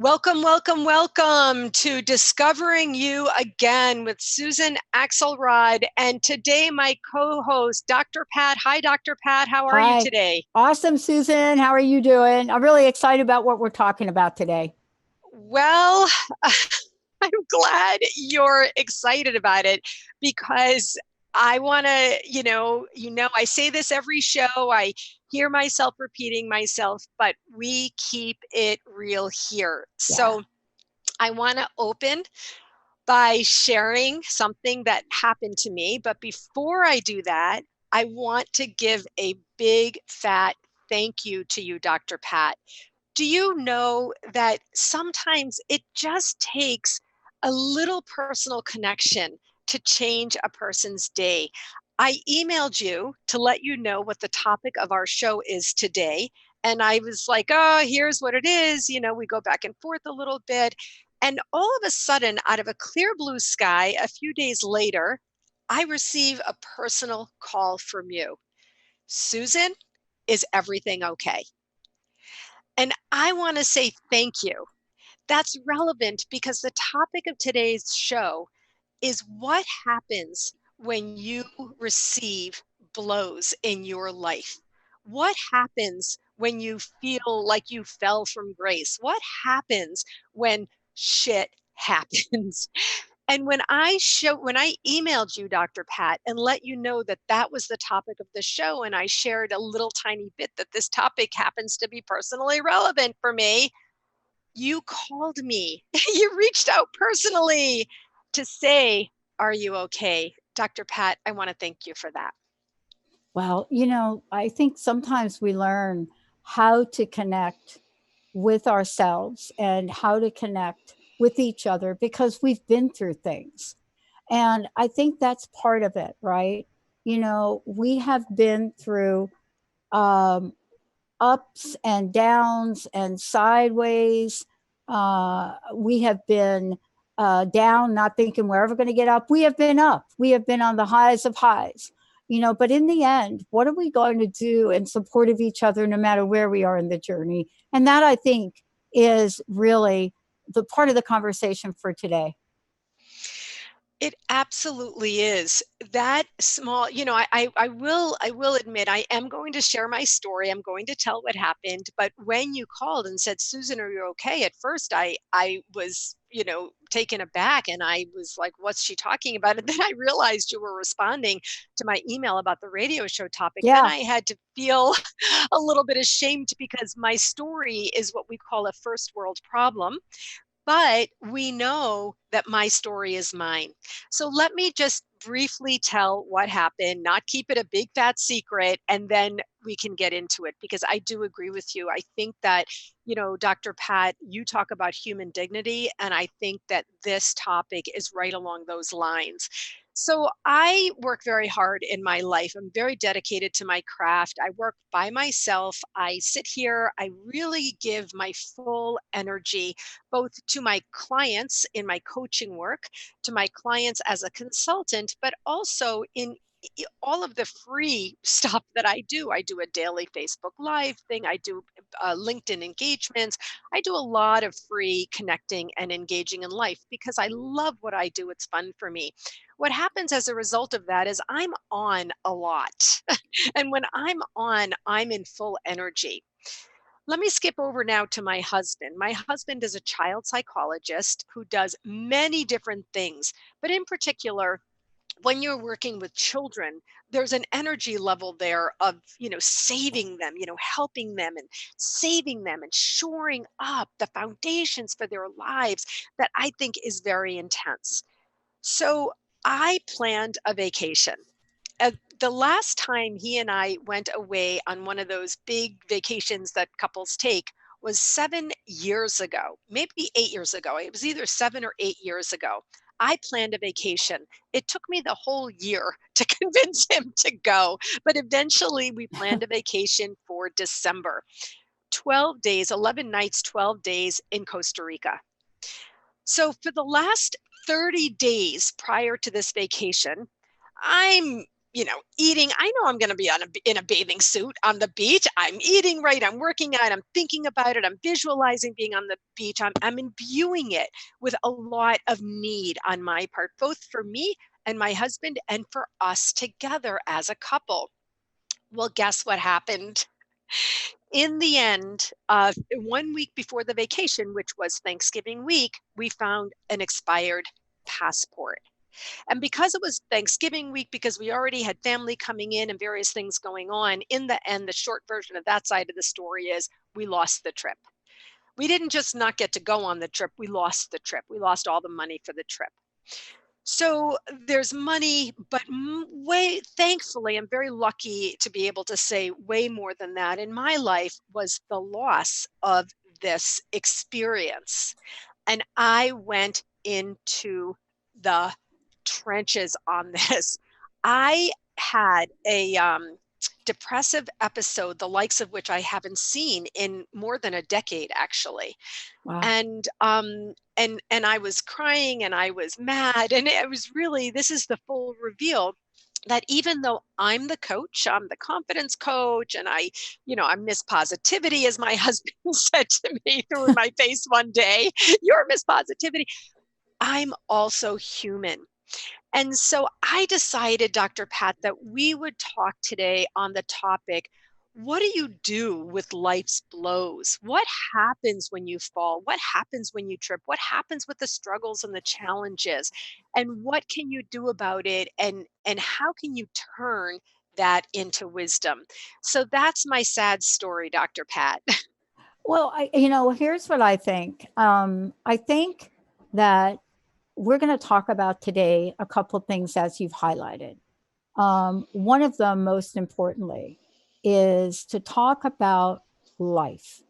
Welcome, welcome, welcome to Discovering You Again with Susan Axelrod. And today, my co host, Dr. Pat. Hi, Dr. Pat. How are you Hi. today? Awesome, Susan. How are you doing? I'm really excited about what we're talking about today. Well, I'm glad you're excited about it because I want to, I say this every show. I hear myself repeating myself, but we keep it real here. Yeah. So I want to open by sharing something that happened to me. But before I do that, I want to give a big fat thank you to you, Dr. Pat. Do you know that sometimes it just takes a little personal connection to change a person's day? I emailed you to let you know what the topic of our show is today. And I was like, oh, here's what it is. We go back and forth a little bit. And all of a sudden, out of a clear blue sky, a few days later, I receive a personal call from you. Susan, is everything okay? And I want to say thank you. That's relevant because the topic of today's show is what happens when you receive blows in your life. What happens when you feel like you fell from grace? What happens when shit happens? And when I emailed you, Dr. Pat, and let you know that that was the topic of the show, and I shared a little tiny bit that this topic happens to be personally relevant for me, you called me. You reached out personally to say, are you okay? Dr. Pat, I want to thank you for that. Well, I think sometimes we learn how to connect with ourselves and how to connect with each other because we've been through things. And I think that's part of it, right? We have been through um, ups and downs and sideways. We have been down, not thinking we're ever going to get up. We have been up. We have been on the highs of highs. But in the end, what are we going to do in support of each other, no matter where we are in the journey? And that, I think, is really the part of the conversation for today. It absolutely is. That small, I will admit I am going to share my story. I'm going to tell what happened. But when you called and said, Susan, are you okay? At first I was, taken aback and I was like, what's she talking about? And then I realized you were responding to my email about the radio show topic. Then Yeah. I had to feel a little bit ashamed because my story is what we call a first world problem. But we know that my story is mine. So let me just briefly tell what happened, not keep it a big fat secret, and then we can get into it because I do agree with you. I think that, Dr. Pat, you talk about human dignity, and I think that this topic is right along those lines. So I work very hard in my life. I'm very dedicated to my craft. I work by myself. I sit here. I really give my full energy both to my clients in my coaching work, to my clients as a consultant, but also in all of the free stuff that I do. I do a daily Facebook Live thing. I do LinkedIn engagements. I do a lot of free connecting and engaging in life because I love what I do. It's fun for me. What happens as a result of that is I'm on a lot. And when I'm on, I'm in full energy. Let me skip over now to my husband. My husband is a child psychologist who does many different things, but in particular, when you're working with children, there's an energy level there of, saving them, helping them and saving them and shoring up the foundations for their lives that I think is very intense. So I planned a vacation. The last time he and I went away on one of those big vacations that couples take was 7 years ago, maybe 8 years ago. It was either 7 or 8 years ago. I planned a vacation. It took me the whole year to convince him to go, but eventually we planned a vacation for December. 12 days, 11 nights, 12 days in Costa Rica. So for the last 30 days prior to this vacation, I'm eating. I know I'm going to be in a bathing suit on the beach. I'm eating right. I'm working out. I'm thinking about it. I'm visualizing being on the beach. I'm imbuing it with a lot of need on my part, both for me and my husband and for us together as a couple. Well, guess what happened? In the end, 1 week before the vacation, which was Thanksgiving week, we found an expired passport. And because it was Thanksgiving week, because we already had family coming in and various things going on, in the end, the short version of that side of the story is we lost the trip. We didn't just not get to go on the trip, we lost the trip. We lost all the money for the trip. So there's money, but way, thankfully, I'm very lucky to be able to say way more than that in my life was the loss of this experience. And I went into the trenches on this. I had a depressive episode, the likes of which I haven't seen in more than a decade, actually. Wow. And I was crying and I was mad, and it was really, this is the full reveal that even though I'm the coach, I'm the confidence coach, and I'm Miss Positivity, as my husband said to me through my face one day, you're Miss Positivity. I'm also human. And so I decided, Dr. Pat, that we would talk today on the topic, what do you do with life's blows? What happens when you fall? What happens when you trip? What happens with the struggles and the challenges? And what can you do about it? And how can you turn that into wisdom? So that's my sad story, Dr. Pat. Well, here's what I think. I think that we're going to talk about today a couple of things as you've highlighted. One of them, most importantly, is to talk about life.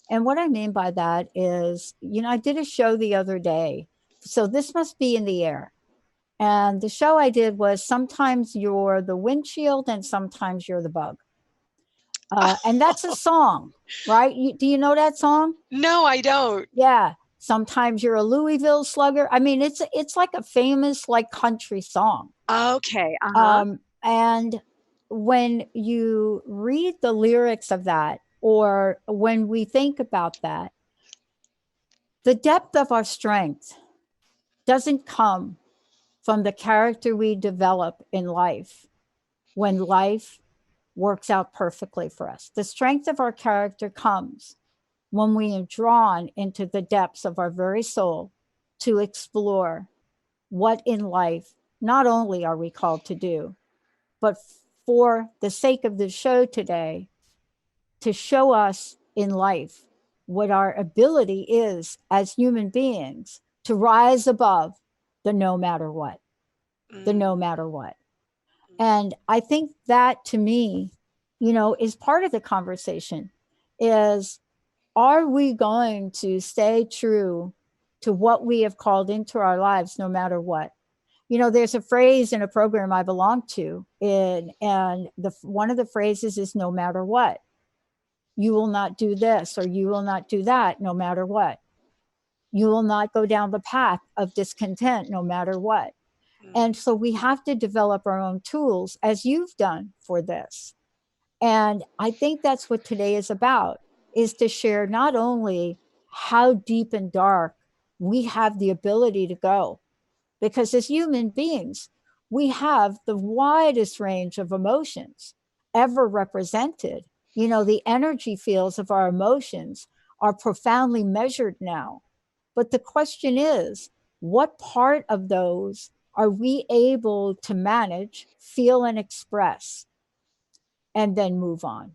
And what I mean by that is, I did a show the other day. So this must be in the air. And the show I did was sometimes you're the windshield and sometimes you're the bug. And that's a song, right? Do you know that song? No, I don't. Yeah. Sometimes you're a Louisville slugger. I mean, it's like a famous like country song. Okay. Uh-huh. And when you read the lyrics of that, or when we think about that, the depth of our strength doesn't come from the character we develop in life when life works out perfectly for us. The strength of our character comes when we are drawn into the depths of our very soul to explore what in life not only are we called to do, but for the sake of the show today, to show us in life what our ability is as human beings to rise above the no matter what, the no Mm, matter what. And I think that to me, is part of the conversation is, are we going to stay true to what we have called into our lives no matter what? There's a phrase in a program I belong to, and one of the phrases is no matter what. You will not do this or you will not do that no matter what. You will not go down the path of discontent no matter what. mm. And so we have to develop our own tools, as you've done for this. And I think that's what today is about, is to share not only how deep and dark we have the ability to go, because as human beings, we have the widest range of emotions ever represented. The energy fields of our emotions are profoundly measured now. But the question is, what part of those are we able to manage, feel, and express, and then move on?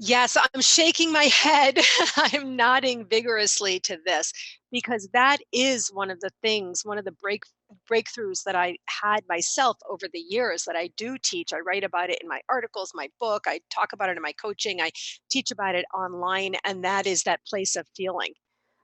Yes, I'm shaking my head. I'm nodding vigorously to this because that is one of the things, one of the breakthroughs that I had myself over the years that I do teach. I write about it in my articles, my book, I talk about it in my coaching, I teach about it online, and that is that place of feeling.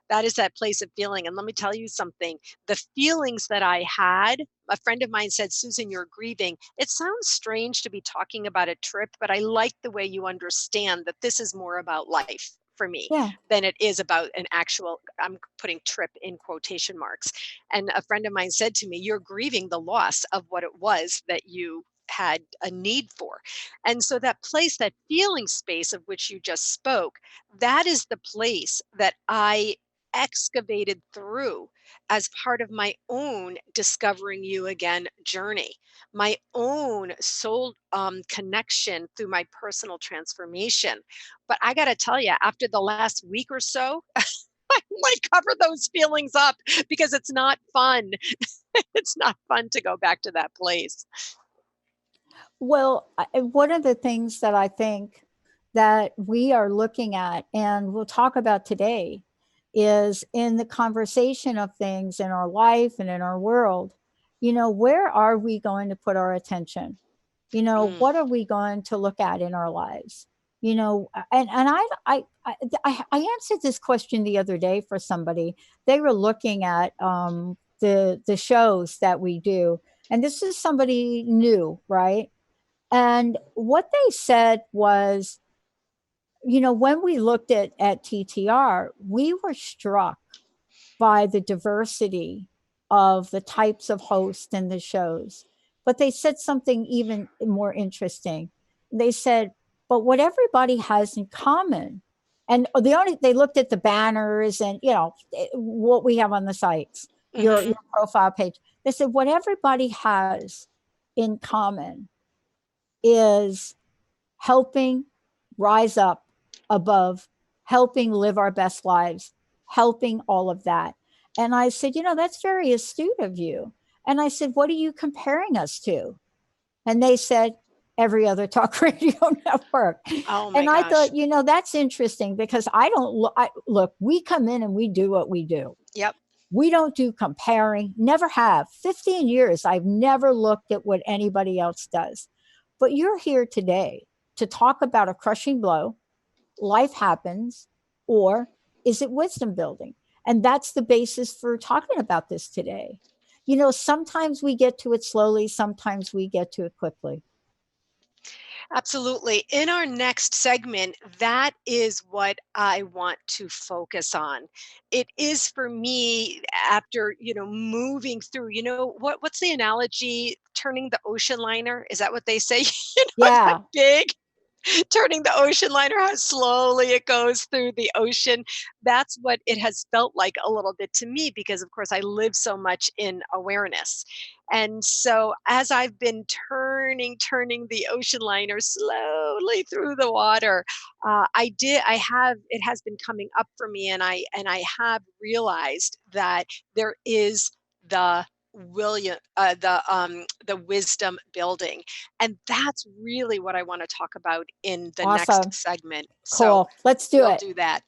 That is that place of feeling. And let me tell you something, the feelings that I had, a friend of mine said, Susan, you're grieving. It sounds strange to be talking about a trip, but I like the way you understand that this is more about life for me Yeah. than it is about an actual, I'm putting trip in quotation marks. And a friend of mine said to me, you're grieving the loss of what it was that you had a need for. And so that place, that feeling space of which you just spoke, that is the place that I excavated through as part of my own discovering you again journey, my own soul connection through my personal transformation. But I got to tell you, after the last week or so, I might cover those feelings up because it's not fun. It's not fun to go back to that place. Well, one of the things that I think that we are looking at and we'll talk about today is in the conversation of things in our life and in our world, where are we going to put our attention? Mm, What are we going to look at in our lives? And I answered this question the other day for somebody. They were looking at the shows that we do, and this is somebody new, right? And what they said was, when we looked at TTR, we were struck by the diversity of the types of hosts and the shows. But they said something even more interesting. They said, but what everybody has in common, and they looked at the banners and what we have on the sites, your hmm. profile page. They said what everybody has in common is helping rise up above, helping live our best lives, helping all of that. And I said, that's very astute of you. And I said, what are you comparing us to? And they said, every other talk radio network. Oh my And I gosh. thought, that's interesting because I don't look, we come in and we do what we do. Yep. We don't do comparing, never have. 15 years, I've never looked at what anybody else does. But you're here today to talk about a crushing blow, life happens, or is it wisdom building? And that's the basis for talking about this today. Sometimes we get to it slowly, sometimes we get to it quickly. Absolutely. In our next segment, that is what I want to focus on. It is for me after, moving through, what's the analogy? Turning the ocean liner? Is that what they say? That Yeah, big turning the ocean liner, how slowly it goes through the ocean. That's what it has felt like a little bit to me because, of course, I live so much in awareness. And so, as I've been turning the ocean liner slowly through the water, it has been coming up for me, and I have realized that there is the the wisdom building, and that's really what I want to talk about in the next awesome. segment. So Cool. Let's do we'll it. do that.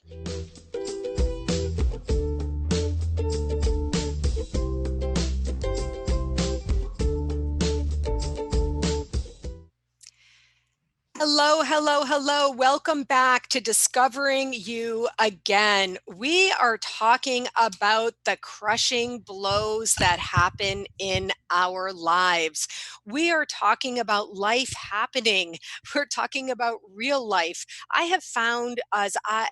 Hello, hello, hello. Welcome back to Discovering You Again. We are talking about the crushing blows that happen in our lives. We are talking about life happening. We're talking about real life. I have found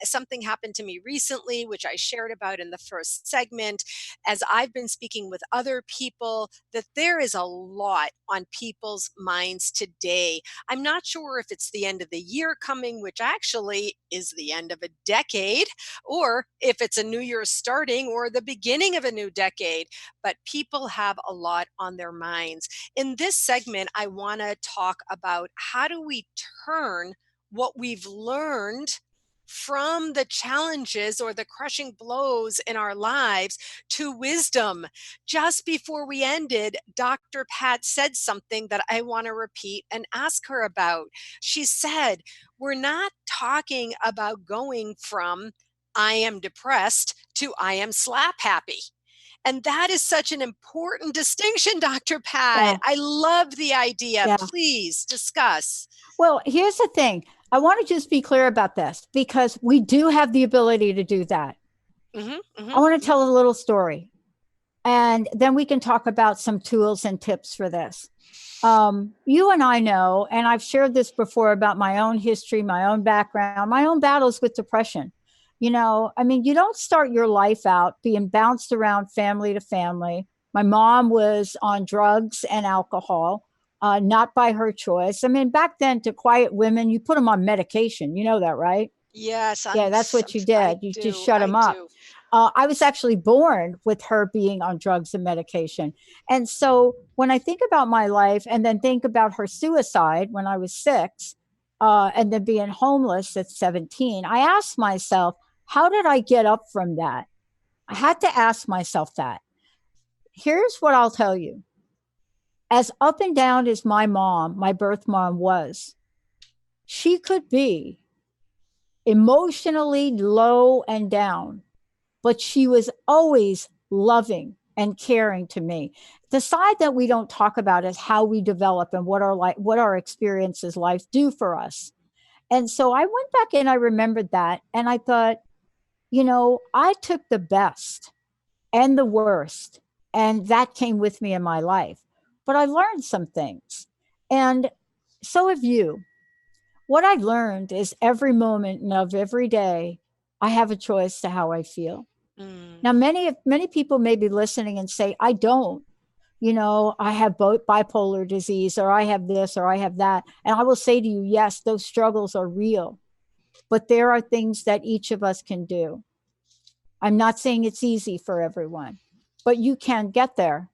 something happened to me recently, which I shared about in the first segment, as I've been speaking with other people, that there is a lot on people's minds today. I'm not sure if it's the end of the year coming, which actually is the end of a decade, or if it's a new year starting or the beginning of a new decade, but people have a lot on their minds. In this segment, I want to talk about how do we turn what we've learned from the challenges or the crushing blows in our lives to wisdom. Just before we ended, Dr. Pat said something that I want to repeat and ask her about. She said, we're not talking about going from I am depressed to I am slap happy. And that is such an important distinction, Dr. Pat. Yeah, I love the idea. yeah. Please discuss. Well, here's the thing. I want to just be clear about this because we do have the ability to do that. Hmm, I hmm, want to hmm. tell a little story and then we can talk about some tools and tips for this. You and I know, and I've shared this before about my own history, my own background, my own battles with depression. I mean, you don't start your life out being bounced around family to family. My mom was on drugs and alcohol. not by her choice. I mean, back then, to quiet women, you put them on medication. You know that, right? Yes, Yeah, that's what you I did. You just do. shut I them up. do. I was actually born with her being on drugs and medication. And so when I think about my life and then think about her suicide when I was 6, and then being homeless at 17, I asked myself, how did I get up from that? I had to ask myself that. Here's what I'll tell you: as up and down as my mom, my birth mom, was, she could be emotionally low and down, but she was always loving and caring to me. The side that we don't talk about is how we develop and what our experiences life do for us. And so I went back and I remembered that and I thought, I took the best and the worst, and that came with me in my life. But I learned some things. And so have you. What I learned is every moment of every day, I have a choice to how I feel. Mm, Now, many people may be listening and say, I don't. I have both bipolar disease, or I have this, or I have that. And I will say to you, yes, those struggles are real, but there are things that each of us can do. I'm not saying it's easy for everyone, but you can get there.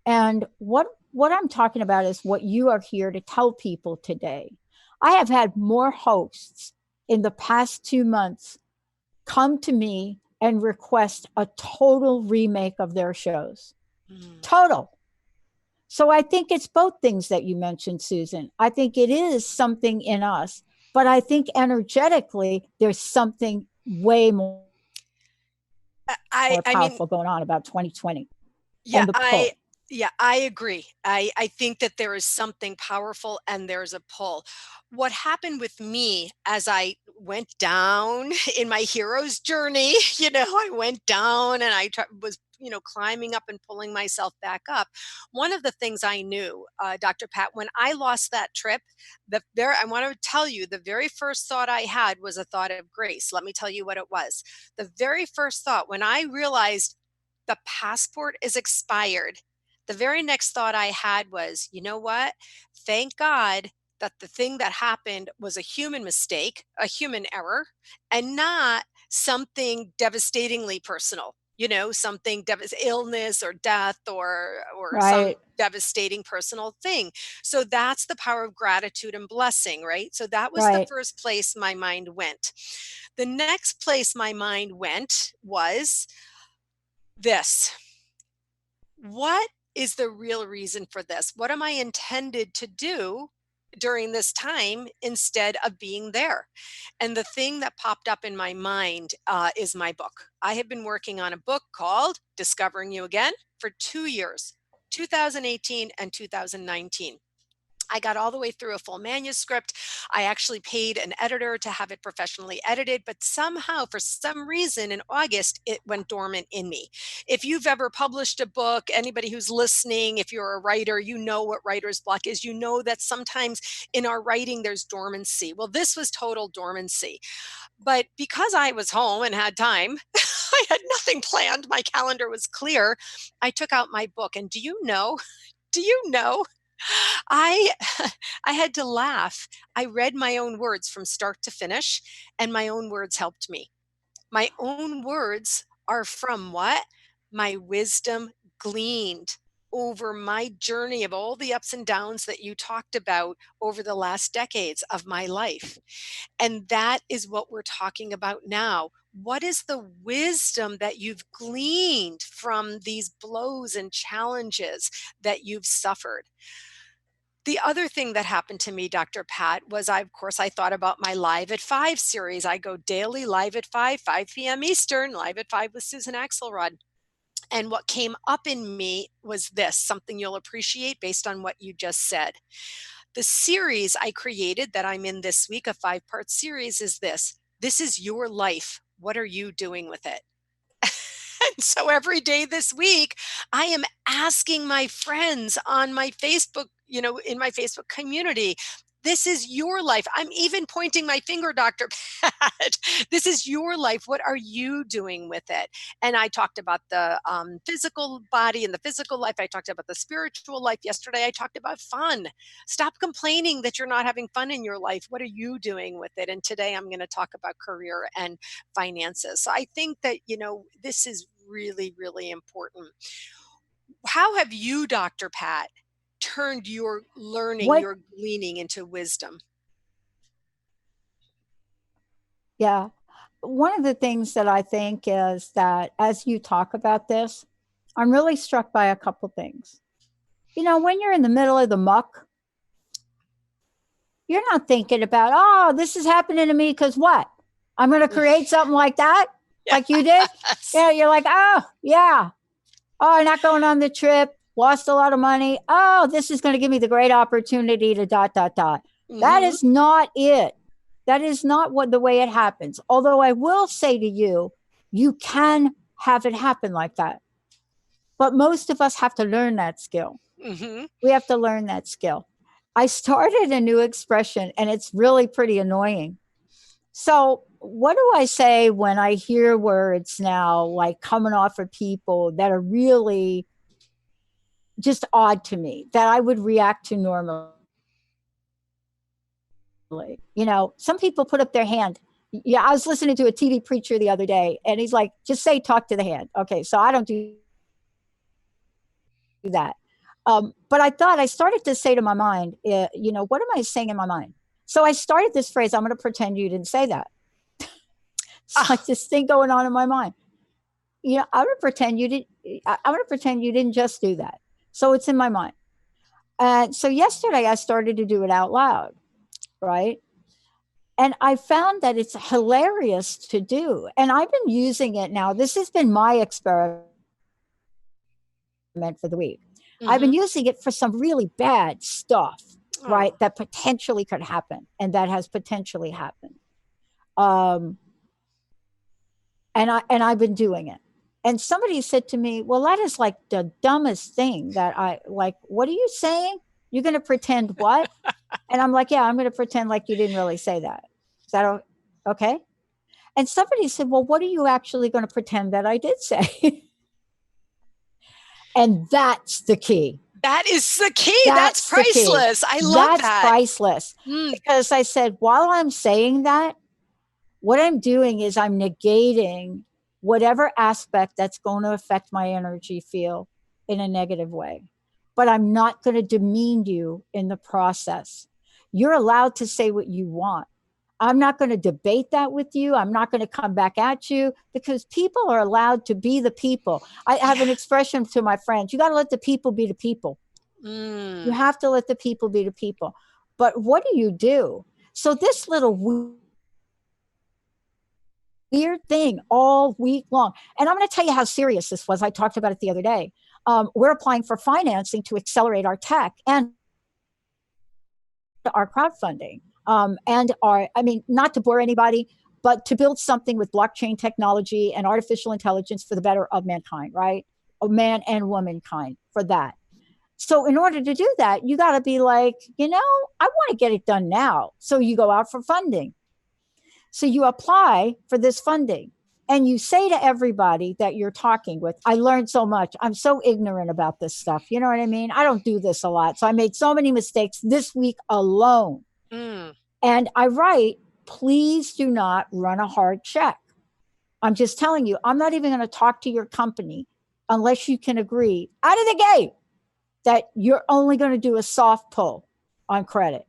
And what I'm talking about is what you are here to tell people today. I have had more hosts in the past 2 months come to me and request a total remake of their shows. mm. Total. So I think it's both things that you mentioned, Susan. I think it is something in us, but I think energetically there's something way more I mean, powerful going on about 2020 yeah, and the pull. I agree. I think that there is something powerful and there's a pull. What happened with me as I went down in my hero's journey, I went down and was, climbing up and pulling myself back up. One of the things I knew, Dr. Pat, when I lost that trip, I want to tell you, the very first thought I had was a thought of grace. Let me tell you what it was. The very first thought when I realized the passport is expired, the very next thought I had was, you know what? Thank God that the thing that happened was a human mistake, a human error, and not something devastatingly personal. Something illness or death or some Right, devastating personal thing. So that's the power of gratitude and blessing, right? So that was the right. first place my mind went. The next place my mind went was this: what is the real reason for this? What am I intended to do during this time instead of being there? And the thing that popped up in my mind is my book. I have been working on a book called Discovering You Again for 2 years, 2018 and 2019. I got all the way through a full manuscript. I actually paid an editor to have it professionally edited, but somehow, for some reason, in August, it went dormant in me. If you've ever published a book, anybody who's listening, if you're a writer, you know what writer's block is. You know that sometimes in our writing, there's dormancy. Well, this was total dormancy. But because I was home and had time, I had nothing planned. My calendar was clear. I took out my book. And do you know I I had to laugh. I read my own words from start to finish, and my own words helped me. My own words are from what? My wisdom gleaned over my journey of all the ups and downs that you talked about over the last decades of my life. And that is what we're talking about now. What is the wisdom that you've gleaned from these blows and challenges that you've suffered? The other thing that happened to me, Dr. Pat, was of course, I thought about my Live at 5 series. I go daily live at 5 p.m. Eastern, live at 5 with Susan Axelrod. And what came up in me was this, something you'll appreciate based on what you just said. The series I created that I'm in this week, a 5-part series, is this: this is your life. What are you doing with it? And so every day this week, I am asking my friends on my Facebook, in my Facebook community, This is your life. I'm even pointing my finger, Dr. Pat. This is your life. What are you doing with it? And I talked about the physical body and the physical life. I talked about the spiritual life. Yesterday, I talked about fun. Stop complaining that you're not having fun in your life. What are you doing with it? And today I'm going to talk about career and finances. So I think that, this is really, really important. How have you, Dr. Pat, turned your learning, What? your gleaning into wisdom? Yeah. One of the things that I think is that as you talk about this, I'm really struck by a couple things. When you're in the middle of the muck, you're not thinking about, oh, this is happening to me because what? I'm going to create something like that, like you did. Yes. Yeah, you're like, oh, yeah. Oh, I'm not going on the trip, lost a lot of money. Oh, this is going to give me the great opportunity to dot, dot, dot. That Mm-hmm. is not it. That is not what the way it happens. Although I will say to you, you can have it happen like that. But most of us have to learn that skill. Mm-hmm. We have to learn that skill. I started a new expression and it's really pretty annoying. So, what do I say when I hear words now like coming off of people that are really just odd to me that I would react to normally? Some people put up their hand. Yeah, I was listening to a TV preacher the other day and he's like, just say talk to the hand. Okay, so I don't do that. But I started to say to my mind, what am I saying in my mind? So I started this phrase, I'm going to pretend you didn't say that. It's Ah, like this thing going on in my mind. I'm going to pretend you did. I'm going to pretend you didn't just do that. So it's in my mind. And so yesterday I started to do it out loud, right? And I found that it's hilarious to do. And I've been using it now. This has been my experiment for the week. I've been mm-hmm. using it for some really bad stuff, Oh. right? That potentially could happen and that has potentially happened. Um, and I've been doing it. And somebody said to me, "Well, that is like the dumbest thing that I like. What are you saying? You're going to pretend what?" And I'm like, "Yeah, I'm going to pretend like you didn't really say that. Is that okay?" And somebody said, "Well, what are you actually going to pretend that I did say?" And that's the key. That is the key. That's That's the key. priceless. I love That's that. priceless. Mm, Because I said, while I'm saying that, what I'm doing is I'm negating whatever aspect that's going to affect my energy field in a negative way. But I'm not going to demean you in the process. You're allowed to say what you want. I'm not going to debate that with you. I'm not going to come back at you because people are allowed to be the people. I have yeah. an expression to my friends: you got to let the people be the people. You Mm, have to let the people be the people. But what do you do? So, this little weird thing all week long. And I'm going to tell you how serious this was. I talked about it the other day. We're applying for financing to accelerate our tech and our crowdfunding. Not to bore anybody, but to build something with blockchain technology and artificial intelligence for the better of mankind, right? Of man and womankind for that. So, in order to do that, you got to be like, I want to get it done now. So, you go out for funding. So you apply for this funding and you say to everybody that you're talking with, I learned so much. I'm so ignorant about this stuff. You know what I mean? I don't do this a lot. So I made so many mistakes this week alone. mm. And I write, please do not run a hard check. I'm just telling you, I'm not even going to talk to your company unless you can agree out of the gate that you're only going to do a soft pull on credit,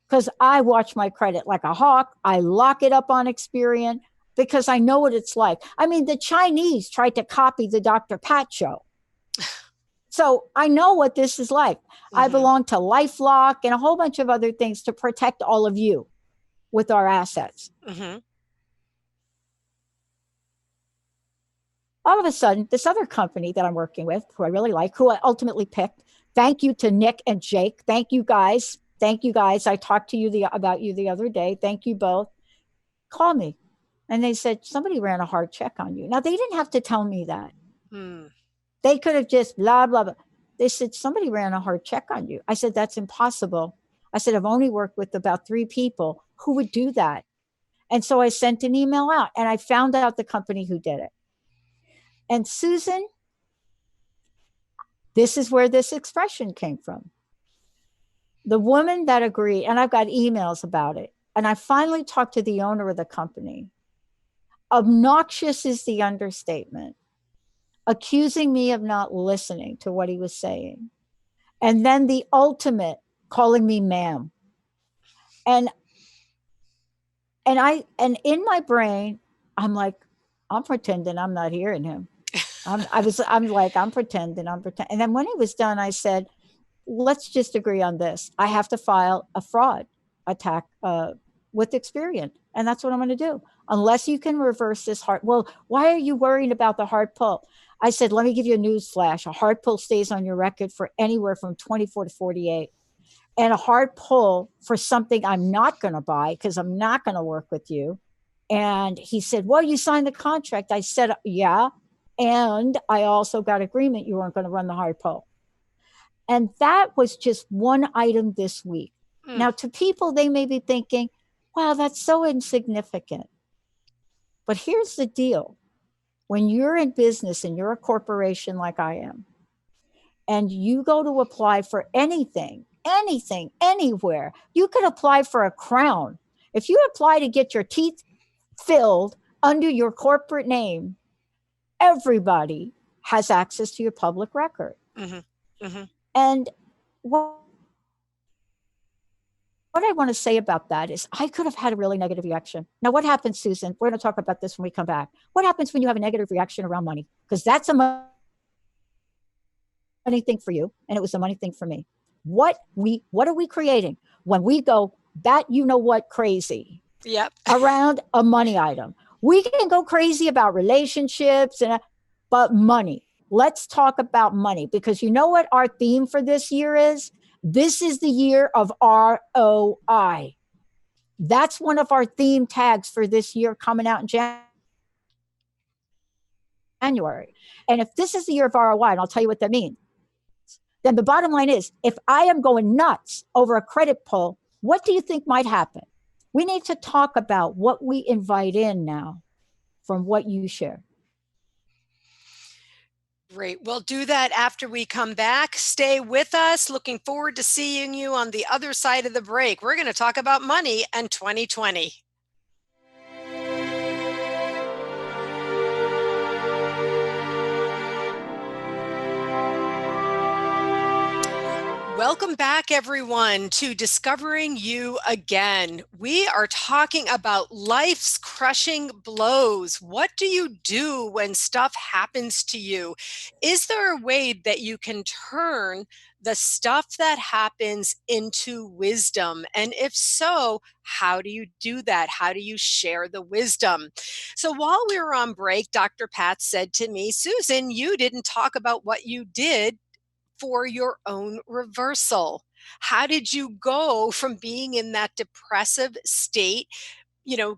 because I watch my credit like a hawk. I lock it up on Experian because I know what it's like. I mean, the Chinese tried to copy the Dr. Pat show. So I know what this is like. I Mm-hmm. belong to LifeLock and a whole bunch of other things to protect all of you with our assets. Mm-hmm. All of a sudden, this other company that I'm working with, who I really like, who I ultimately picked, thank you to Nick and Jake. Thank you guys. Thank you guys. I talked to you about you the other day. Thank you both. Call me. And they said, somebody ran a hard check on you. Now, they didn't have to tell me that. Mm. They could have just blah, blah, blah. They said, somebody ran a hard check on you. I said, that's impossible. I said, I've only worked with about 3 people who would do that. And so I sent an email out and I found out the company who did it. And Susan, this is where this expression came from. The woman that agreed, and I've got emails about it, and I finally talked to the owner of the company. Obnoxious is the understatement, accusing me of not listening to what he was saying. And then the ultimate, calling me ma'am. And and in my brain, I'm like, I'm pretending I'm not hearing him. I'm like, I'm pretending. And then when he was done, I said, let's just agree on this. I have to file a fraud attack with Experian. And that's what I'm going to do. Unless you can reverse this hard. Well, why are you worrying about the hard pull? I said, let me give you a news flash. A hard pull stays on your record for anywhere from 24 to 48. And a hard pull for something I'm not going to buy because I'm not going to work with you. And he said, well, you signed the contract. I said, yeah. And I also got agreement you weren't going to run the hard pull. And that was just one item this week. Mm. Now, to people, they may be thinking, wow, that's so insignificant. But here's the deal. When you're in business and you're a corporation like I am, and you go to apply for anything, anywhere, you could apply for a crown. If you apply to get your teeth filled under your corporate name, everybody has access to your public record. Mm-hmm. Mm-hmm. And what I want to say about that is I could have had a really negative reaction. Now, what happens, Susan? We're going to talk about this when we come back. What happens when you have a negative reaction around money? Because that's a money thing for you, and it was a money thing for me. What are we creating when we go that you know what crazy Yep. around a money item? We can go crazy about relationships but money. Let's talk about money, because you know what our theme for this year is? This is the year of ROI. That's one of our theme tags for this year coming out in January. And if this is the year of ROI, and I'll tell you what that means, then the bottom line is, if I am going nuts over a credit pull, what do you think might happen? We need to talk about what we invite in now from what you share. Great. We'll do that after we come back. Stay with us. Looking forward to seeing you on the other side of the break. We're going to talk about money and 2020. Welcome back, everyone, to Discovering You Again. We are talking about life's crushing blows. What do you do when stuff happens to you? Is there a way that you can turn the stuff that happens into wisdom? And if so, how do you do that? How do you share the wisdom? So while we were on break, Dr. Pat said to me, Susan, you didn't talk about what you did for your own reversal. How did you go from being in that depressive state?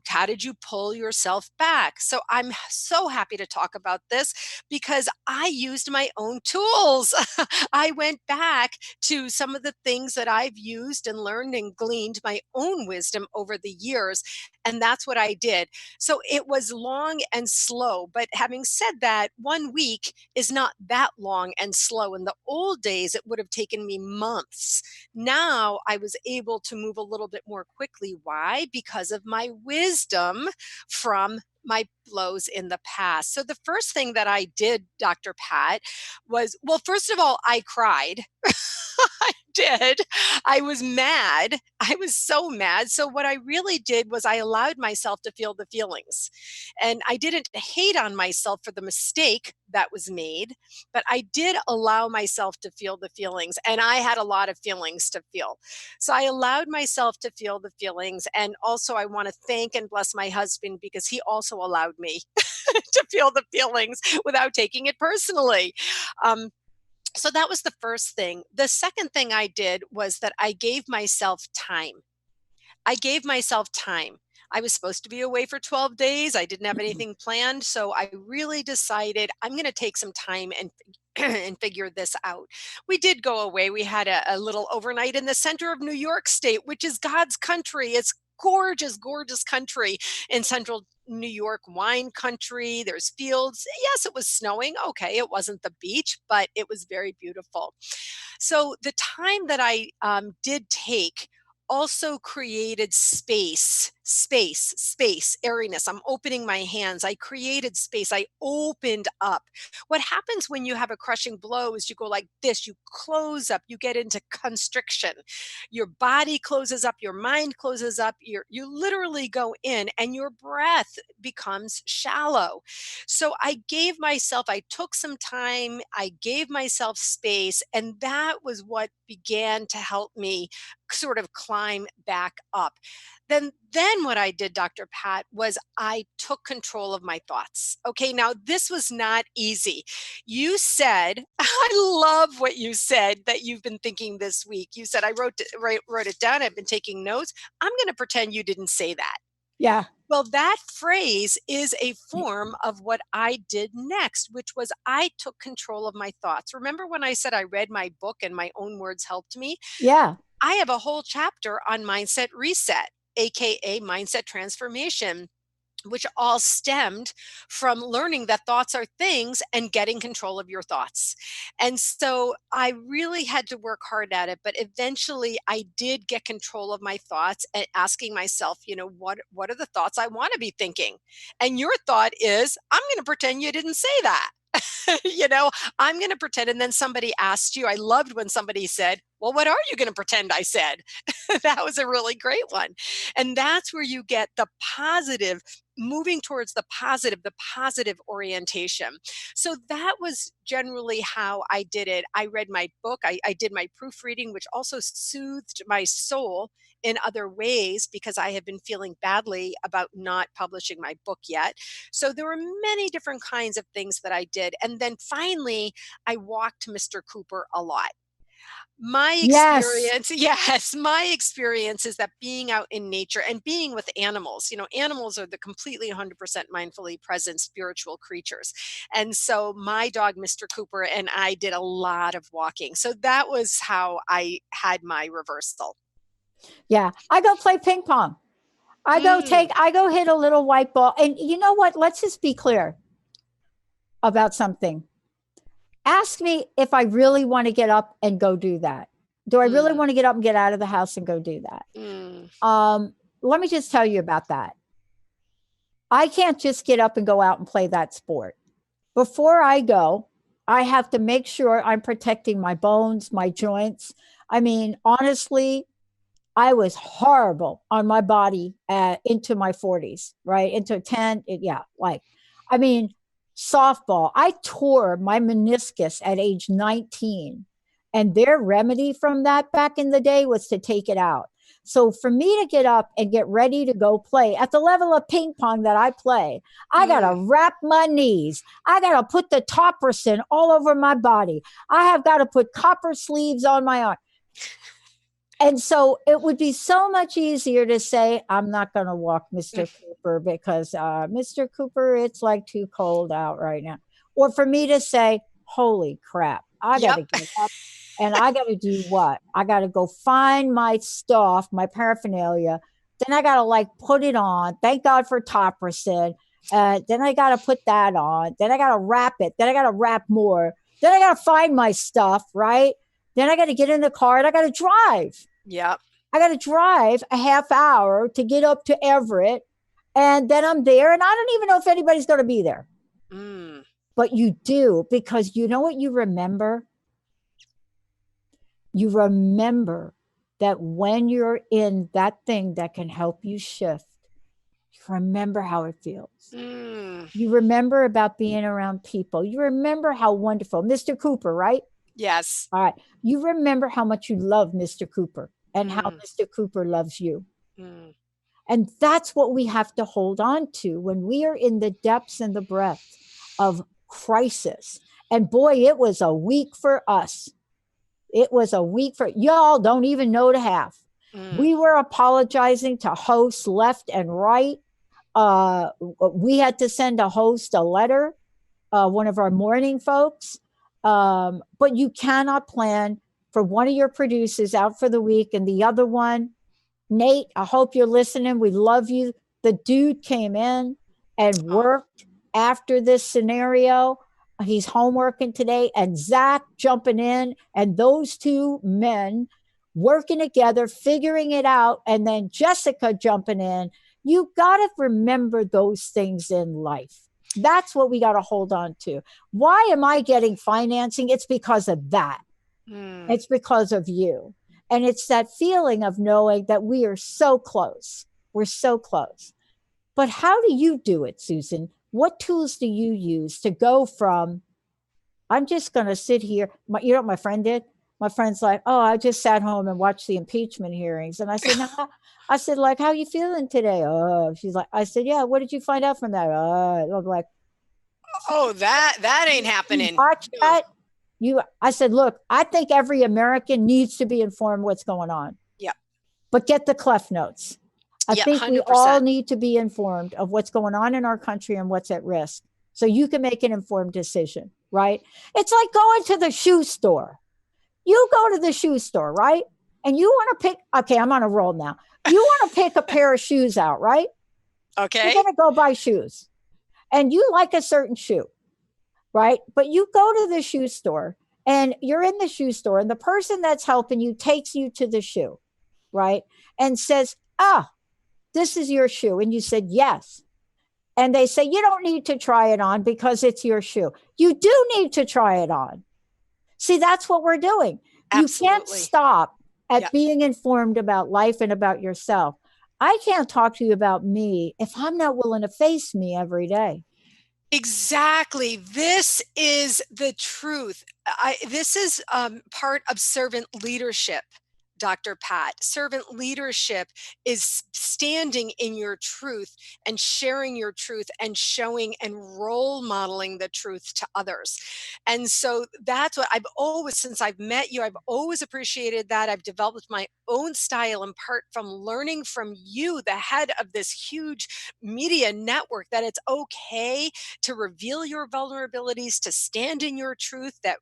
How did you pull yourself back? So I'm so happy to talk about this because I used my own tools. I went back to some of the things that I've used and learned and gleaned my own wisdom over the years. And that's what I did. So it was long and slow. But having said that, 1 week is not that long and slow. In the old days, it would have taken me months. Now I was able to move a little bit more quickly. Why? Because of my wisdom from my blows in the past. So the first thing that I did, Dr. Pat, was, well, first of all, I cried. I did. I was mad. I was so mad. So what I really did was I allowed myself to feel the feelings. And I didn't hate on myself for the mistake that was made, but I did allow myself to feel the feelings. And I had a lot of feelings to feel. So I allowed myself to feel the feelings. And also I want to thank and bless my husband because he also allowed me to feel the feelings without taking it personally. So that was the first thing. The second thing I did was that I gave myself time. I gave myself time. I was supposed to be away for 12 days. I didn't have anything planned. So I really decided I'm going to take some time and and figure this out. We did go away. We had a little overnight in the center of New York State, which is God's country. It's gorgeous, gorgeous country in central New York, wine country. There's fields. Yes, it was snowing. Okay, it wasn't the beach, but it was very beautiful. So the time that I did take also created space, airiness. I'm opening my hands. I created space. I opened up. What happens when you have a crushing blow is you go like this, you close up, you get into constriction. Your body closes up, your mind closes up, you literally go in and your breath becomes shallow. So I took some time, I gave myself space, and that was what began to help me sort of climb back up. Then what I did, Dr. Pat, was I took control of my thoughts. Okay, now this was not easy. You said, I love what you said that you've been thinking this week. You said, wrote it down, I've been taking notes. I'm going to pretend you didn't say that. Yeah. Well, that phrase is a form of what I did next, which was I took control of my thoughts. Remember when I said I read my book and my own words helped me? Yeah. I have a whole chapter on mindset reset, AKA mindset transformation, which all stemmed from learning that thoughts are things and getting control of your thoughts. And so I really had to work hard at it, but eventually I did get control of my thoughts and asking myself, what are the thoughts I want to be thinking? And your thought is, I'm going to pretend you didn't say that. I'm going to pretend. And then somebody asked you, I loved when somebody said, well, what are you going to pretend I said? That was a really great one. And that's where you get the positive, moving towards the positive orientation. So that was generally how I did it. I read my book. I did my proofreading, which also soothed my soul in other ways because I have been feeling badly about not publishing my book yet. So there were many different kinds of things that I did. And then finally, I walked Mr. Cooper a lot. My Yes. experience, yes, my experience is that being out in nature and being with animals, animals are the completely 100% mindfully present spiritual creatures. And so my dog, Mr. Cooper, and I did a lot of walking. So that was how I had my reversal. Yeah. I go play ping pong. Mm, I go hit a little white ball. And you know what? Let's just be clear about something. Ask me if I really want to get up and go do that. Do I really mm, want to get up and get out of the house and go do that? mm. Let me just tell you about that. I can't just get up and go out and play that sport. Before I go, I have to make sure I'm protecting my bones, my joints. I mean, honestly, I was horrible on my body into my 40s, right? Into 10, yeah, like, I mean, softball. I tore my meniscus at age 19, and their remedy from that back in the day was to take it out. So for me to get up and get ready to go play at the level of ping pong that I play, I got to Mm. wrap my knees. I got to put the topperson all over my body. I have got to put copper sleeves on my arm. And so it would be so much easier to say, I'm not going to walk Mr. Cooper because Mr. Cooper, it's like too cold out right now. Or for me to say, holy crap, I got Yep. to get up and I got to do what? I got to go find my stuff, my paraphernalia. Then I got to like put it on. Thank God for Topperson. Then I got to put that on. Then I got to wrap it. Then I got to wrap more. Then I got to find my stuff, right? Then I got to get in the car and I got to drive. Yep. I got to drive a half hour to get up to Everett. And then I'm there. And I don't even know if anybody's going to be there. Mm. But you do, because you know what you remember? You remember that when you're in that thing that can help you shift, you remember how it feels. Mm. You remember about being around people. You remember how wonderful, Mr. Cooper, right? Yes. All right. You remember how much you love Mr. Cooper and how Mm. Mr. Cooper loves you. Mm. And that's what we have to hold on to when we are in the depths and the breadth of crisis. And boy, it was a week for us. It was a week for y'all, don't even know the half. Mm. We were apologizing to hosts left and right. We had to send a host a letter, one of our morning folks. But you cannot plan for one of your producers out for the week and the other one, Nate, I hope you're listening. We love you. The dude came in and Oh, worked after this scenario. He's home working today, and Zach jumping in, and those two men working together, figuring it out, and then Jessica jumping in. You got to remember those things in life. That's what we got to hold on to. Why am I getting financing? It's because of that. mm, It's because of you. And it's that feeling of knowing that we are so close. We're so close. But how do you do it, Susan? What tools do you use to go from, I'm just going to sit here? You know what my friend did? My friend's like, oh, I just sat home and watched the impeachment hearings. And I said, no, I said, like, how you feeling today? Oh, she's like, I said, yeah, what did you find out from that? I'm like, oh, that ain't you happening. watch No. that? I said, look, I think every American needs to be informed what's going on, Yeah. but get the Clef Notes. I Yeah. think we all 100%. need to be informed of what's going on in our country and what's at risk so you can make an informed decision, right? It's like going to the shoe store. You go to the shoe store, right? And you want to pick, okay, I'm on a roll now. You want to pick a pair of shoes out, right? You're Okay. going to go buy shoes and you like a certain shoe, right? But you go to the shoe store and you're in the shoe store, and the person that's helping you takes you to the shoe, right? And says, ah, this is your shoe. And you said, yes. And they say, you don't need to try it on because it's your shoe. You do need to try it on. See, that's what we're doing. You can't Absolutely. stop Yeah. at being informed about life and about yourself. I can't talk to you about me if I'm not willing to face me every day. Exactly. This is the truth. This is part of servant leadership, Dr. Pat. Servant leadership is standing in your truth and sharing your truth and showing and role modeling the truth to others. And so that's what I've always, since I've met you, I've always appreciated that. I've developed my own style in part from learning from you, the head of this huge media network, that it's okay to reveal your vulnerabilities, to stand in your truth, that,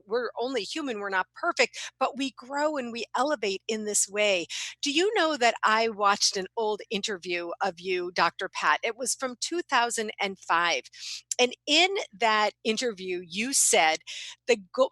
we're only human, we're not perfect, but we grow and we elevate in this way. Do you know that I watched an old interview of you, Dr. Pat? It was from 2005. And in that interview, you said,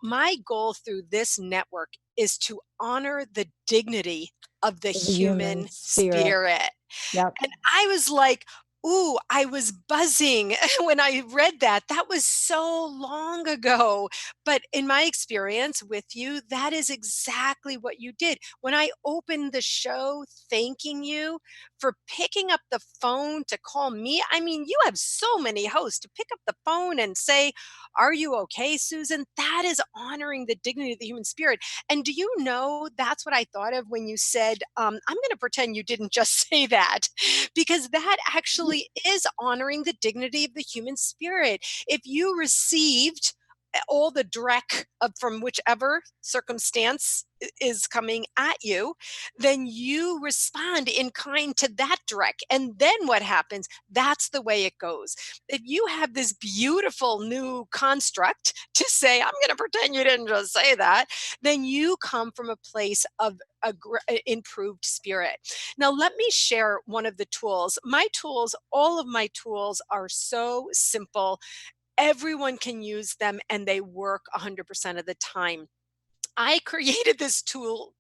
my goal through this network is to honor the dignity of the The human human spirit. spirit. Yep. And I was like, ooh, I was buzzing when I read that. That was so long ago. But in my experience with you, that is exactly what you did. When I opened the show thanking you for picking up the phone to call me, I mean, you have so many hosts to pick up the phone and say, are you okay, Susan? That is honoring the dignity of the human spirit. And do you know that's what I thought of when you said, I'm going to pretend you didn't just say that, because that actually is honoring the dignity of the human spirit. If you received all the dreck from whichever circumstance is coming at you, then you respond in kind to that dreck. And then what happens? That's the way it goes. If you have this beautiful new construct to say, I'm going to pretend you didn't just say that, then you come from a place of improved spirit. Now, let me share one of the tools. My tools, all of my tools are so simple. Everyone can use them and they work 100% of the time. I created this tool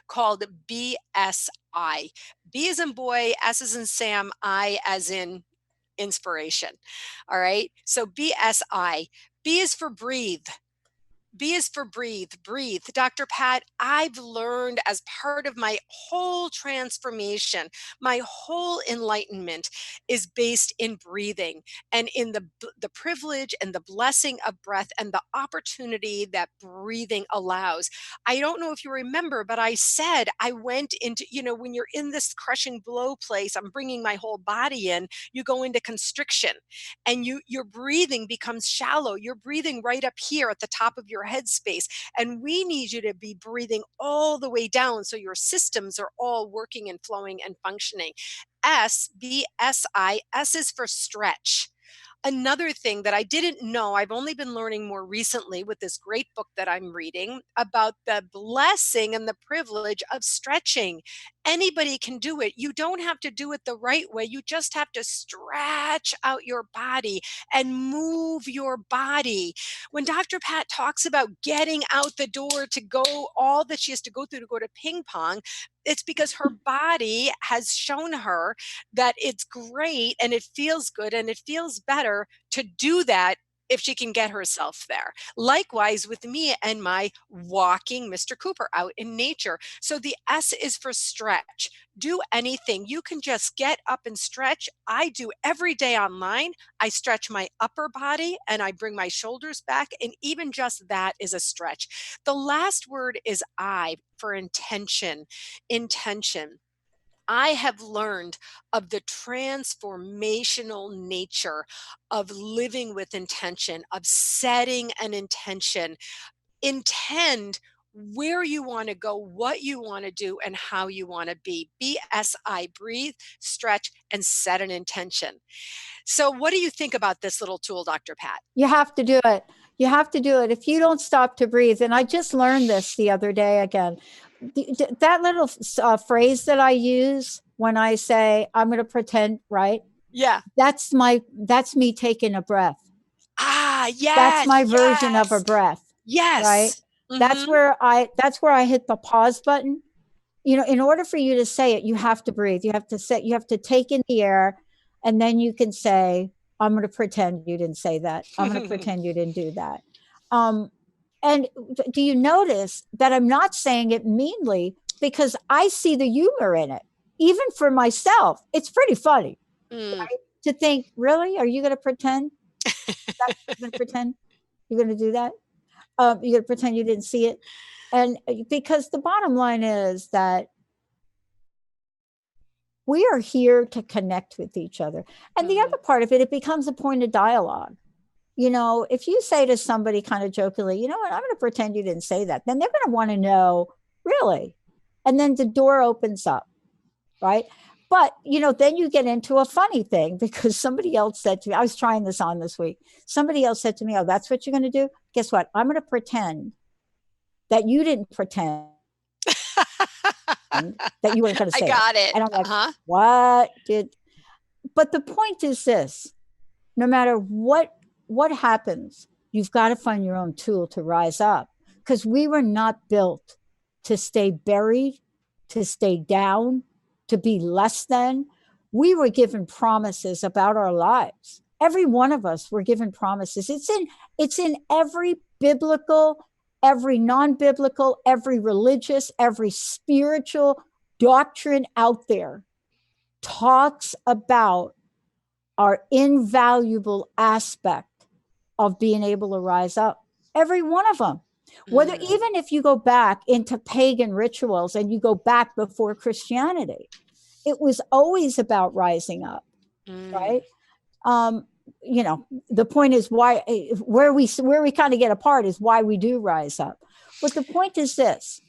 called BSI. B as in boy, S as in Sam, I as in inspiration. All right. So BSI. B is for breathe. B is for breathe, breathe. Dr. Pat, I've learned as part of my whole transformation, my whole enlightenment is based in breathing and in the privilege and the blessing of breath and the opportunity that breathing allows. I don't know if you remember, but I said I went into, when you're in this crushing blow place, I'm bringing my whole body in, you go into constriction and your breathing becomes shallow. You're breathing right up here at the top of your headspace. And we need you to be breathing all the way down so your systems are all working and flowing and functioning. S, B, S, I. S is for stretch. Another thing that I didn't know, I've only been learning more recently with this great book that I'm reading about the blessing and the privilege of stretching. Anybody can do it. You don't have to do it the right way. You just have to stretch out your body and move your body. When Dr. Pat talks about getting out the door to go all that she has to go through to go to ping pong, it's because her body has shown her that it's great and it feels good and it feels better to do that if she can get herself there. Likewise with me and my walking Mr. Cooper out in nature. So the S is for stretch. Do anything. You can just get up and stretch. I do every day online. I stretch my upper body and I bring my shoulders back, and even just that is a stretch. The last word is I for intention. Intention. I have learned of the transformational nature of living with intention, of setting an intention. Intend where you want to go, what you want to do, and how you want to be. BSI, breathe, stretch, and set an intention. So, what do you think about this little tool, Dr. Pat? You have to do it. You have to do it. If you don't stop to breathe, and I just learned this the other day again, that little phrase that I use when I say I'm going to pretend, right? Yeah. That's me taking a breath. Ah, That's yes, my version of a yes, breath, right? yes. That's Mm-hmm. where I hit the pause button. In order for you to say it, you have to breathe. You have to take in the air, and then you can say, I'm going to pretend you didn't say that. I'm going to pretend you didn't do that. Um, and do you notice that I'm not saying it meanly, because I see the humor in it, even for myself? It's pretty funny, Mm. right? To think, really, are you going to pretend? That's what you're going to pretend? You're going to do that? You're going to pretend you didn't see it? And because the bottom line is that we are here to connect with each other. And the Mm. other part of it, it becomes a point of dialogue. If you say to somebody kind of jokingly, you know what, I'm going to pretend you didn't say that, then they're going to want to know, really. And then the door opens up, right? But, then you get into a funny thing, because somebody else said to me, I was trying this on this week. Somebody else said to me, oh, that's what you're going to do? Guess what? I'm going to pretend that you didn't pretend that you weren't going to I say it. got it. And I'm like, Uh-huh. what did, but the point is this: no matter what happens, you've got to find your own tool to rise up, because we were not built to stay buried, to stay down, to be less than. We were given promises about our lives. Every one of us were given promises. It's in every biblical, every non-biblical, every religious, every spiritual doctrine out there talks about our invaluable aspect of being able to rise up. Every one of them. Whether, Mm. even if you go back into pagan rituals and you go back before Christianity, it was always about rising up, Mm. right? Um, the point is why, where we kind of get apart is why we do rise up. But the point is this: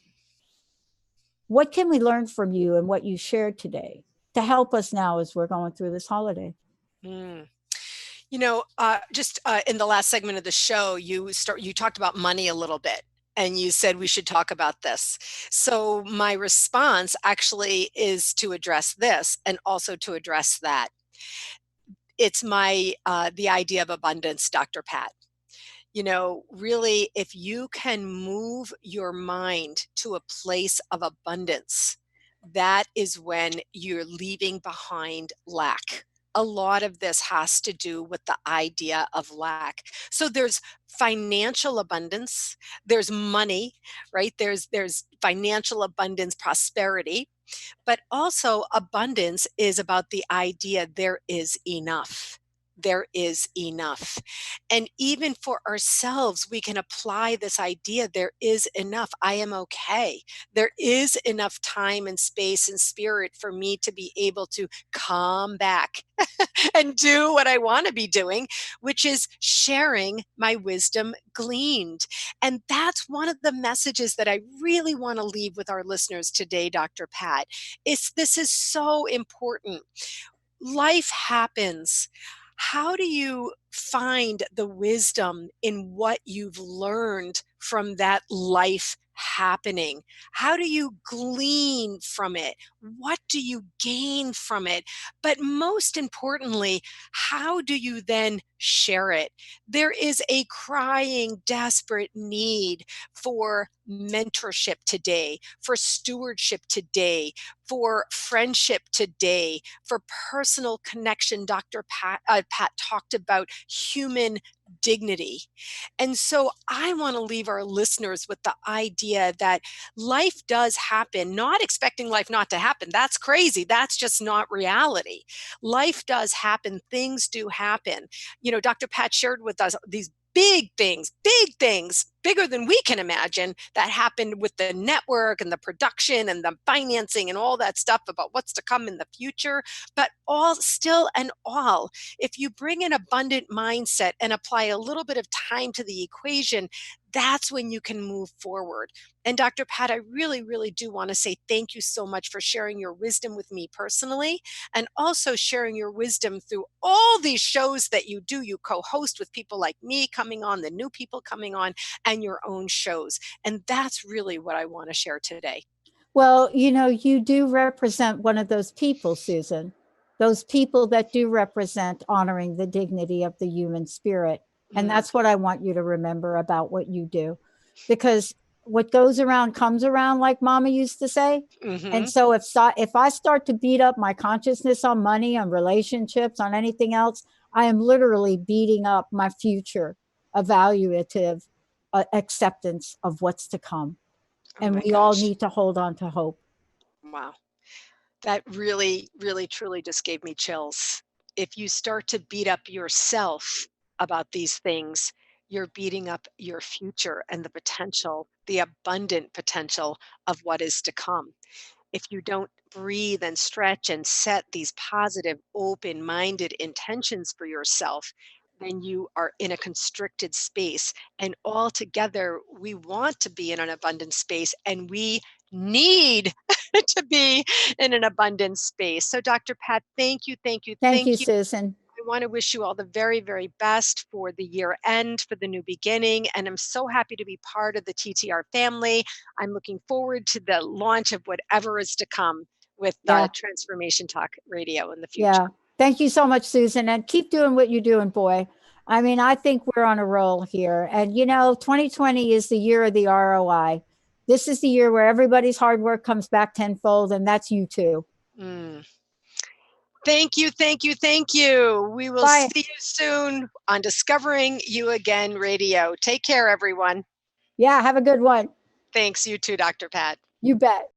what can we learn from you and what you shared today to help us now as we're going through this holiday? Mm. Just in the last segment of the show, you talked about money a little bit, and you said we should talk about this. So my response actually is to address this and also to address that. It's the idea of abundance, Dr. Pat. Really, if you can move your mind to a place of abundance, that is when you're leaving behind lack. A lot of this has to do with the idea of lack. So there's financial abundance, there's money, right? There's financial abundance, prosperity, but also abundance is about the idea there is enough. There is enough. And even for ourselves, we can apply this idea there is enough. I am okay. There is enough time and space and spirit for me to be able to come back and do what I want to be doing, which is sharing my wisdom gleaned. And that's one of the messages that I really want to leave with our listeners today, Dr. Pat. This is so important. Life happens. How do you find the wisdom in what you've learned from that life happening? How do you glean from it? What do you gain from it? But most importantly, how do you then share it? There is a crying, desperate need for mentorship today, for stewardship today, for friendship today, for personal connection. Dr. Pat talked about human dignity. And so I want to leave our listeners with the idea that life does happen, not expecting life not to happen. That's crazy. That's just not reality. Life does happen. Things do happen. You know, Dr. Pat shared with us these big things, bigger than we can imagine, that happened with the network and the production and the financing and all that stuff about what's to come in the future. But all still and all, if you bring an abundant mindset and apply a little bit of time to the equation, that's when you can move forward. And Dr. Pat, I really, really do want to say thank you so much for sharing your wisdom with me personally, and also sharing your wisdom through all these shows that you do. You co-host with people like me coming on, the new people coming on, and your own shows. And that's really what I want to share today. Well, you do represent one of those people, Susan, those people that do represent honoring the dignity of the human spirit. And Mm, that's what I want you to remember about what you do. Because what goes around comes around, like Mama used to say. And hmm. so if I start to beat up my consciousness on money, on relationships, on anything else, I am literally beating up my future evaluative acceptance of what's to come. Oh And my we all gosh. need to hold on to hope. Wow. That really, really, truly just gave me chills. If you start to beat up yourself about these things, you're beating up your future and the potential, the abundant potential of what is to come. If you don't breathe and stretch and set these positive, open minded intentions for yourself, then you are in a constricted space. And altogether, we want to be in an abundant space and we need to be in an abundant space. So, Dr. Pat, thank you, thank you, Thank you, thank you. Susan. I want to wish you all the very, very best for the year end, for the new beginning. And I'm so happy to be part of the TTR family. I'm looking forward to the launch of whatever is to come with Yeah. Transformation Talk Radio in the future. Yeah. Thank you so much, Susan. And keep doing what you're doing, boy. I mean, I think we're on a roll here. And 2020 is the year of the ROI. This is the year where everybody's hard work comes back tenfold, and that's you too. Mm. Thank you, thank you, thank you. We will Bye. see you soon on Discovering You Again Radio. Take care, everyone. Yeah. Have a good one. Thanks, you too, Dr. Pat. You bet.